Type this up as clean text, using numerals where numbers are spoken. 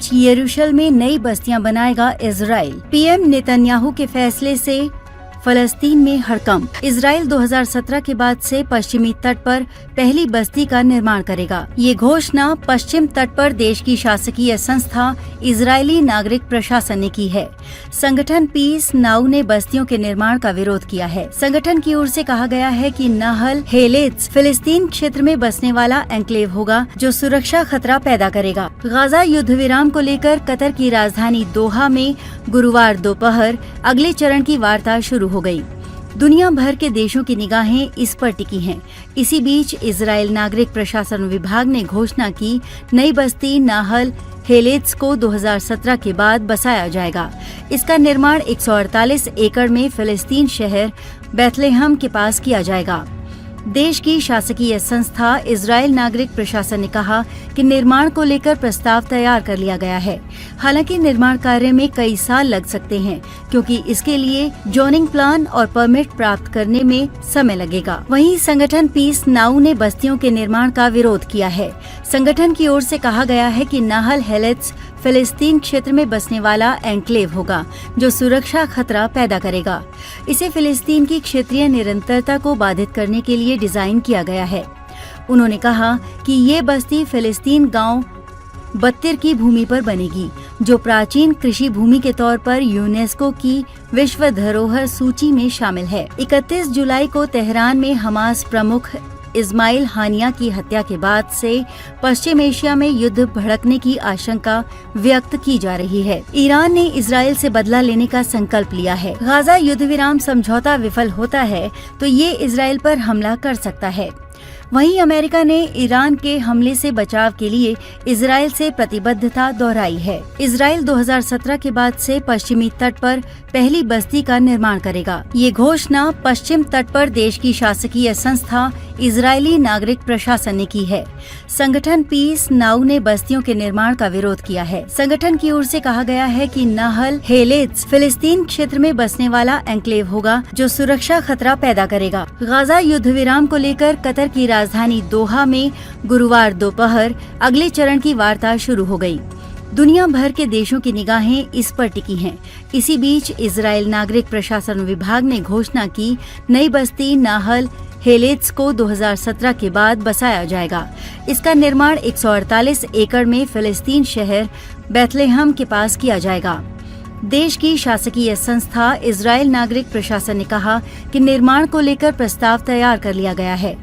बीच यरूशलेम में नई बस्तियां बनाएगा इजराइल। पीएम नेतन्याहू के फैसले से फलस्तीन में हड़कंप। इजराइल 2017 के बाद से पश्चिमी तट पर पहली बस्ती का निर्माण करेगा। ये घोषणा पश्चिम तट पर देश की शासकीय संस्था इजरायली नागरिक प्रशासन ने की है। संगठन पीस नाउ ने बस्तियों के निर्माण का विरोध किया है। संगठन की ओर से कहा गया है कि नाहल हेलेत्स फिलिस्तीन क्षेत्र में बसने वाला एन्क्लेव होगा जो सुरक्षा खतरा पैदा करेगा। गाजा युद्ध विराम को लेकर कतर की राजधानी दोहा में गुरुवार दोपहर अगले चरण की वार्ता शुरू हो गई। दुनिया भर के देशों की निगाहें इस पर टिकी हैं। इसी बीच इजराइल नागरिक प्रशासन विभाग ने घोषणा की, नई बस्ती नाहल हेलेत्स को 2017 के बाद बसाया जाएगा। इसका निर्माण 148 एकड़ में फिलिस्तीन शहर बैथलेहम के पास किया जाएगा। देश की शासकीय संस्था इजराइल नागरिक प्रशासन ने कहा कि निर्माण को लेकर प्रस्ताव तैयार कर लिया गया है। हालांकि निर्माण कार्य में कई साल लग सकते हैं क्योंकि इसके लिए जोनिंग प्लान और परमिट प्राप्त करने में समय लगेगा। वहीं संगठन पीस नाउ ने बस्तियों के निर्माण का विरोध किया है। संगठन की ओर से कहा गया है कि नाहल हेलेत्स फिलिस्तीन क्षेत्र में बसने वाला एन्क्लेव होगा जो सुरक्षा खतरा पैदा करेगा। इसे फिलिस्तीन की क्षेत्रीय निरंतरता को बाधित करने के लिए डिजाइन किया गया है। उन्होंने कहा कि ये बस्ती फिलिस्तीन गांव बत्तिर की भूमि पर बनेगी जो प्राचीन कृषि भूमि के तौर पर यूनेस्को की विश्व धरोहर सूची में शामिल है। 31 जुलाई को तेहरान में हमास प्रमुख इस्माइल हानिया की हत्या के बाद से पश्चिम एशिया में युद्ध भड़कने की आशंका व्यक्त की जा रही है। ईरान ने इजराइल से बदला लेने का संकल्प लिया है। गाजा युद्ध विराम समझौता विफल होता है तो ये इजराइल पर हमला कर सकता है। वहीं अमेरिका ने ईरान के हमले से बचाव के लिए इजराइल से प्रतिबद्धता दोहराई है। इजराइल 2017 के बाद से पश्चिमी तट पर पहली बस्ती का निर्माण करेगा। ये घोषणा पश्चिम तट पर देश की शासकीय संस्था इजरायली नागरिक प्रशासन ने की है। संगठन पीस नाउ ने बस्तियों के निर्माण का विरोध किया है। संगठन की ओर से कहा गया है कि नाहल हेलेत्स फिलिस्तीन क्षेत्र में बसने वाला एन्क्लेव होगा जो सुरक्षा खतरा पैदा करेगा। गाजा युद्ध विराम को लेकर कतर की राजधानी दोहा में गुरुवार दोपहर अगले चरण की वार्ता शुरू हो गई। दुनिया भर के देशों की निगाहें इस पर टिकी हैं। इसी बीच इजराइल नागरिक प्रशासन विभाग ने घोषणा की, नई बस्ती नाहल हेलेत्स को 2017 के बाद बसाया जाएगा। इसका निर्माण 148 एकड़ में फिलिस्तीन शहर बैथलेहम के पास किया जाएगा। देश की शासकीय संस्था इजराइल नागरिक प्रशासन ने कहा कि निर्माण को लेकर प्रस्ताव तैयार कर लिया गया है।